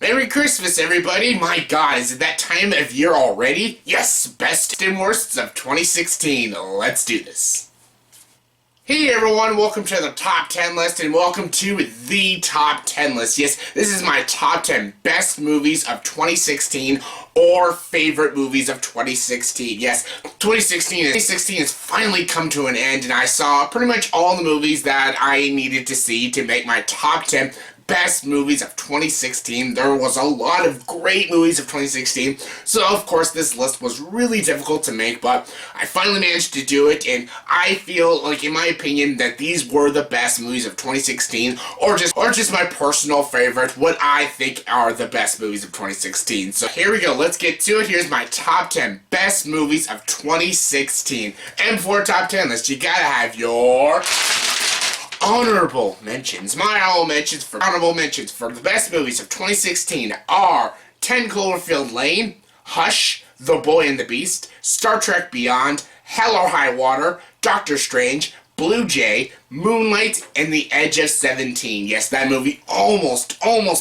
Merry Christmas, everybody! My God, is it that time of year already? Yes, best and worsts of 2016. Let's do this. Hey everyone, welcome to the top 10 list and welcome to the top 10 list. Yes, this is my top 10 best movies of 2016 or favorite movies of 2016. Yes, 2016 has finally come to an end and I saw pretty much all the movies that I needed to see to make my top 10 best movies of 2016. There was a lot of great movies of 2016, so of course this list was really difficult to make, but I finally managed to do it, and I feel like, in my opinion, that these were the best movies of 2016, or just my personal favorite, what I think are the best movies of 2016. So here we go, let's get to it. Here's my top 10 best movies of 2016. And for a top 10 list, you gotta have your honorable mentions. My honorable mentions for the best movies of 2016 are 10 Cloverfield Lane, Hush, The Boy and the Beast, Star Trek Beyond, Hell or High Water, Doctor Strange, Blue Jay, Moonlight, and The Edge of 17. Yes, that movie almost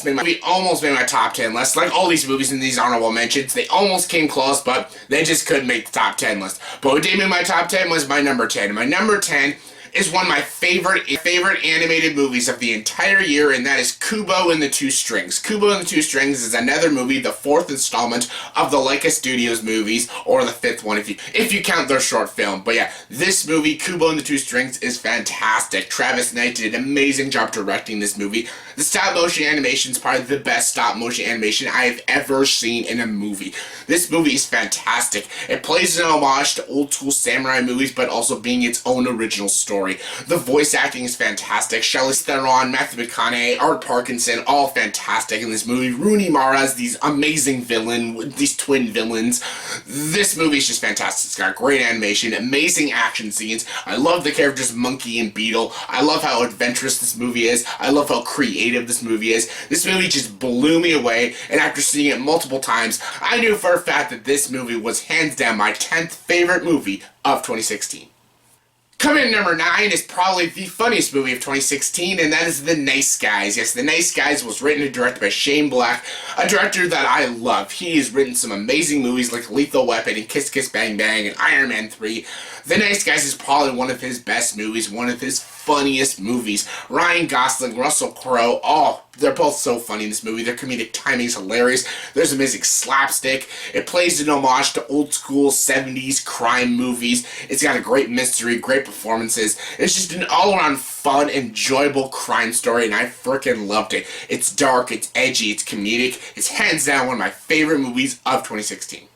made my top 10 list. Like all these movies in these honorable mentions, they almost came close, but they just couldn't make the top 10 list. But what did make my top 10 was my number 10. My number 10 is one of my favorite animated movies of the entire year, and that is Kubo and the Two Strings. Kubo and the Two Strings is another movie, the fourth installment of the Leica Studios movies, or the fifth one if you count their short film. But yeah, this movie, Kubo and the Two Strings, is fantastic. Travis Knight did an amazing job directing this movie. The stop motion animation is probably the best stop motion animation I have ever seen in a movie. This movie is fantastic. It plays an homage to old school samurai movies, but also being its own original story. The voice acting is fantastic. Charlize Theron, Matthew McConaughey, Art Parkinson, all fantastic in this movie. Rooney Mara's these amazing these twin villains. This movie is just fantastic. It's got great animation, amazing action scenes. I love the characters Monkey and Beetle. I love how adventurous this movie is. I love how creative this movie is. This movie just blew me away, and after seeing it multiple times, I knew for a fact that this movie was hands down my 10th favorite movie of 2016. Coming in number 9 is probably the funniest movie of 2016, and that is The Nice Guys. Yes, The Nice Guys was written and directed by Shane Black, a director that I love. He has written some amazing movies like Lethal Weapon and Kiss Kiss Bang Bang and Iron Man 3. The Nice Guys is probably one of his best movies, one of his funniest movies. Ryan Gosling, Russell Crowe, they're both so funny in this movie. Their comedic timing is hilarious. There's amazing slapstick. It plays an homage to old school 70s crime movies. It's got a great mystery, great performances. It's just an all-around fun, enjoyable crime story, and I freaking loved it. It's dark, it's edgy, it's comedic. It's hands down one of my favorite movies of 2016.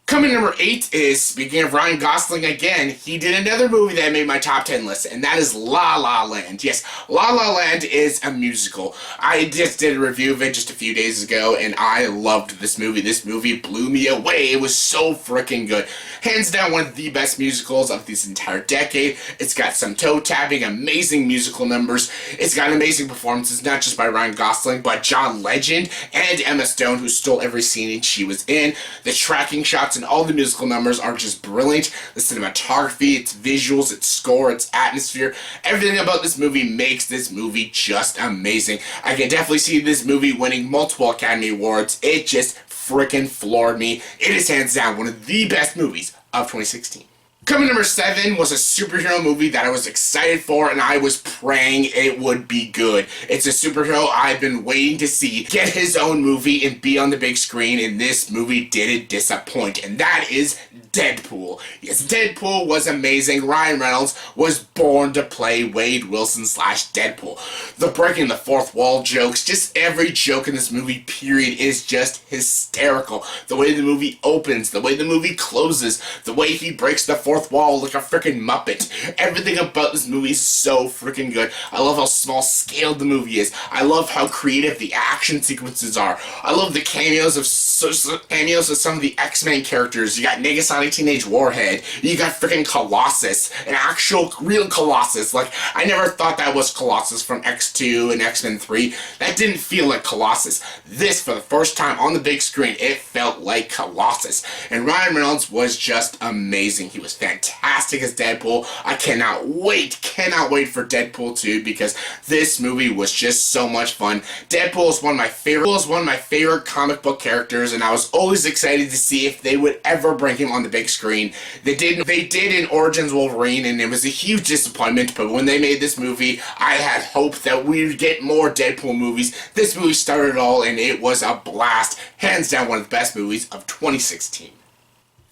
Coming in number 8 is, speaking of Ryan Gosling again, he did another movie that made my top 10 list, and that is La La Land. Yes, La La Land is a musical. I just did a review of it just a few days ago, and I loved this movie. This movie blew me away. It was so freaking good. Hands down, one of the best musicals of this entire decade. It's got some toe-tapping, amazing musical numbers. It's got amazing performances, not just by Ryan Gosling, but John Legend and Emma Stone, who stole every scene she was in. The tracking shots and all the musical numbers are just brilliant. The cinematography, its visuals, its score, its atmosphere, everything about this movie makes this movie just amazing. I can definitely see this movie winning multiple Academy Awards. It just freaking floored me. It is hands down one of the best movies of 2016. Coming number 7 was a superhero movie that I was excited for, and I was praying it would be good. It's a superhero I've been waiting to see get his own movie and be on the big screen, and this movie didn't disappoint, and that is Deadpool. Yes, Deadpool was amazing. Ryan Reynolds was born to play Wade Wilson / Deadpool. The breaking the fourth wall jokes, just every joke in this movie, period, is just hysterical. The way the movie opens, the way the movie closes, the way he breaks the fourth wall like a freaking Muppet. Everything about this movie is so freaking good. I love how small scaled the movie is. I love how creative the action sequences are. I love the cameos of some of the X-Men characters. You got Negasonic like Teenage Warhead. You got freaking Colossus, an actual real Colossus. Like, I never thought that was Colossus from X2 and X-Men 3. That didn't feel like Colossus. This, for the first time on the big screen, it felt like Colossus. And Ryan Reynolds was just amazing. He was fantastic as Deadpool. I cannot wait for Deadpool 2 because this movie was just so much fun. Deadpool is one of my favorite comic book characters, and I was always excited to see if they would ever bring him on the big screen. They did in Origins Wolverine, and it was a huge disappointment, but when they made this movie, I had hope that we would get more Deadpool movies. This movie started it all, and it was a blast. Hands down one of the best movies of 2016.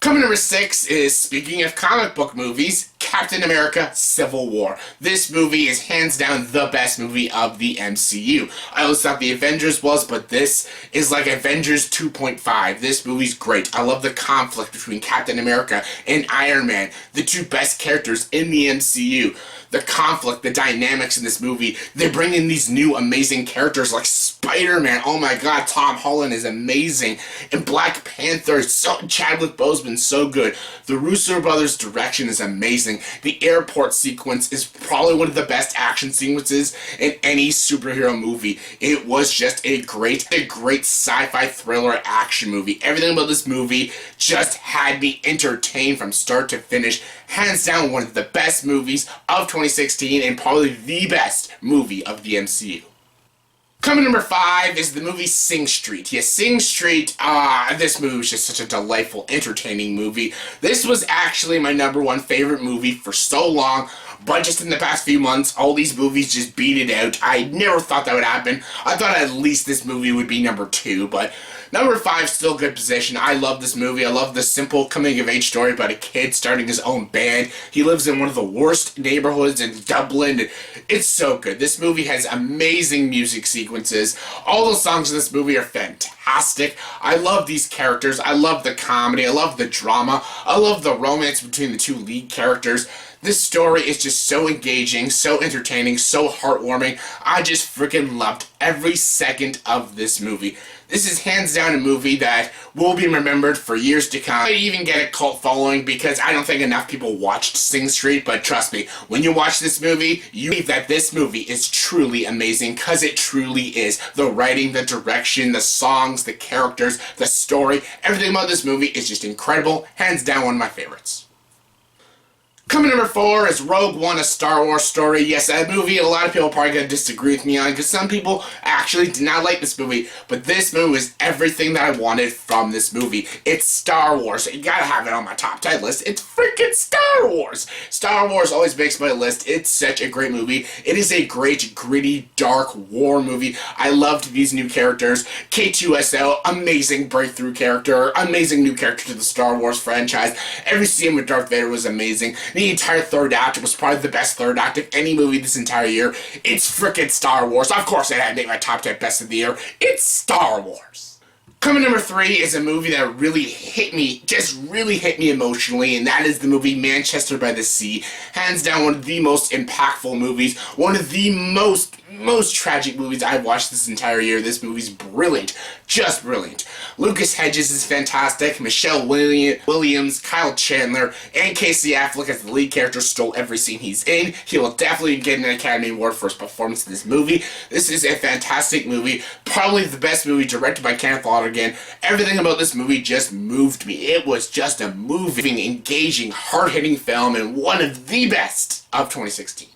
Coming number 6 is, speaking of comic book movies, Captain America Civil War. This movie is hands down the best movie of the MCU. I always thought the Avengers was, but this is like Avengers 2.5. This movie's great. I love the conflict between Captain America and Iron Man, the two best characters in the MCU. The conflict, the dynamics in this movie. They bring in these new amazing characters like Spider-Man. Oh my god, Tom Holland is amazing. And Black Panther, Chadwick Boseman, so good. The Russo brothers' direction is amazing. The airport sequence is probably one of the best action sequences in any superhero movie. It was just a great sci-fi thriller action movie. Everything about this movie just had me entertained from start to finish. Hands down one of the best movies of 2016 and probably the best movie of the MCU. Coming number 5 is the movie Sing Street. Yes, Sing Street, this movie was just such a delightful, entertaining movie. This was actually my number 1 favorite movie for so long, but just in the past few months, all these movies just beat it out. I never thought that would happen. I thought at least this movie would be number 2, but number 5 still good position. I love this movie. I love the simple coming-of-age story about a kid starting his own band. He lives in one of the worst neighborhoods in Dublin. It's so good. This movie has amazing music sequences. All the songs in this movie are fantastic. I love these characters. I love the comedy. I love the drama. I love the romance between the two lead characters. This story is just so engaging, so entertaining, so heartwarming. I just freaking loved every second of this movie. This is hands down a movie that will be remembered for years to come. I even get a cult following because I don't think enough people watched Sing Street, but trust me, when you watch this movie, you believe that this movie is truly amazing, because it truly is. The writing, the direction, the songs, the characters, the story, everything about this movie is just incredible. Hands down one of my favorites. Coming number 4 is Rogue One, a Star Wars story. Yes, a movie a lot of people are probably going to disagree with me on, because some people actually did not like this movie, but this movie is everything that I wanted from this movie. It's Star Wars. You gotta have it on my top 10 list. It's freaking Star Wars! Star Wars always makes my list. It's such a great movie. It is a great, gritty, dark war movie. I loved these new characters. K2SO, amazing breakthrough character, amazing new character to the Star Wars franchise. Every scene with Darth Vader was amazing. The entire third act was probably the best third act of any movie this entire year. It's frickin' Star Wars. Of course it had to make my top 10 best of the year. It's Star Wars. Coming number 3 is a movie that really hit me emotionally, and that is the movie Manchester by the Sea. Hands down one of the most impactful movies, one of the most tragic movies I've watched this entire year. This movie's brilliant. Just brilliant. Lucas Hedges is fantastic. Michelle Williams, Kyle Chandler, and Casey Affleck as the lead character stole every scene he's in. He will definitely get an Academy Award for his performance in this movie. This is a fantastic movie. Probably the best movie directed by Kenneth Lonergan. Everything about this movie just moved me. It was just a moving, engaging, hard-hitting film, and one of the best of 2016.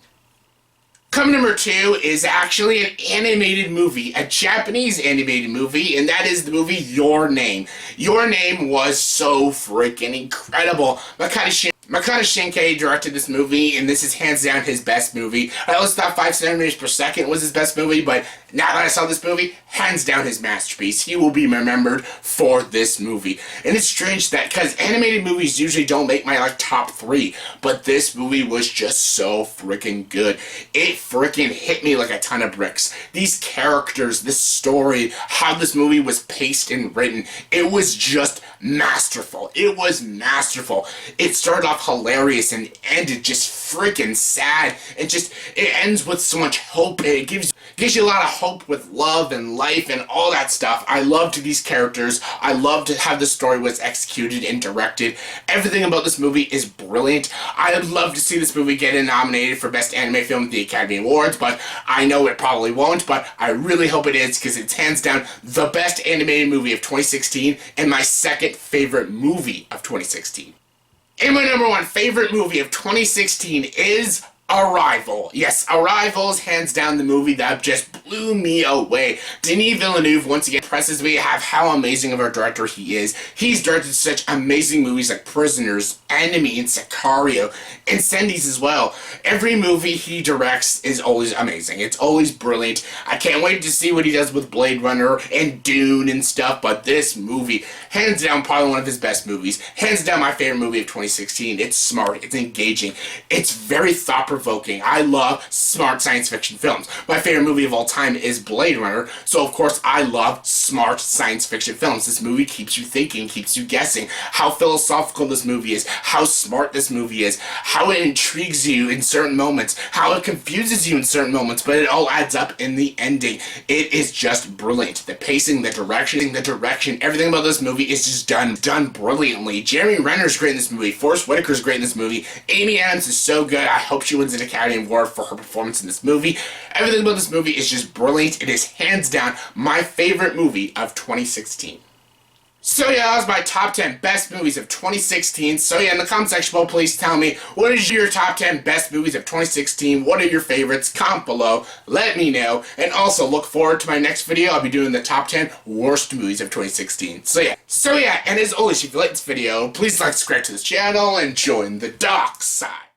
Coming number 2 is actually an animated movie, a Japanese animated movie, and that is the movie Your Name. Your Name was so freaking incredible. Makoto Shinkai directed this movie, and this is hands down his best movie. I always thought 5 centimeters per second was his best movie, but now that I saw this movie, hands down his masterpiece. He will be remembered for this movie. And it's strange that, because animated movies usually don't make my top 3, but this movie was just so freaking good. It freaking hit me like a ton of bricks. These characters, this story, how this movie was paced and written, it was just masterful. It was masterful. It started off hilarious and ended just freaking sad, and it ends with so much hope. It gives gives you a lot of hope with love and life and all that stuff. I loved these characters. I loved how the story was executed and directed. Everything about this movie is brilliant. I'd love to see this movie get nominated for Best Anime Film at the Academy Awards, but I know it probably won't, but I really hope it is, because it's hands down the best animated movie of 2016 and my second favorite movie of 2016. And my number one favorite movie of 2016 is Arrival. Yes, Arrival is hands down the movie that just blew me away. Denis Villeneuve once again impresses me at how amazing of a director he is. He's directed such amazing movies like Prisoners, Enemy, and Sicario, and Incendies as well. Every movie he directs is always amazing. It's always brilliant. I can't wait to see what he does with Blade Runner and Dune and stuff, but this movie, hands down, probably one of his best movies. Hands down my favorite movie of 2016. It's smart, it's engaging, it's very thought-provoking. I love smart science fiction films. My favorite movie of all time is Blade Runner, so of course I love smart science fiction films. This movie keeps you thinking, keeps you guessing how philosophical this movie is, how smart this movie is, how it intrigues you in certain moments, how it confuses you in certain moments, but it all adds up in the ending. It is just brilliant. The pacing, the direction, everything about this movie is just done brilliantly. Jeremy Renner's great in this movie. Forrest Whitaker's great in this movie. Amy Adams is so good. I hope she wins an Academy Award for her performance in this movie. Everything about this movie is just brilliant. It is hands down my favorite movie of 2016. So yeah, that was my top 10 best movies of 2016. So yeah, in the comment section below, please tell me, what is your top 10 best movies of 2016? What are your favorites? Comment below, let me know, and also look forward to my next video. I'll be doing the top 10 worst movies of 2016. So yeah, and as always, if you like this video, please like, subscribe to this channel, and join the dark side.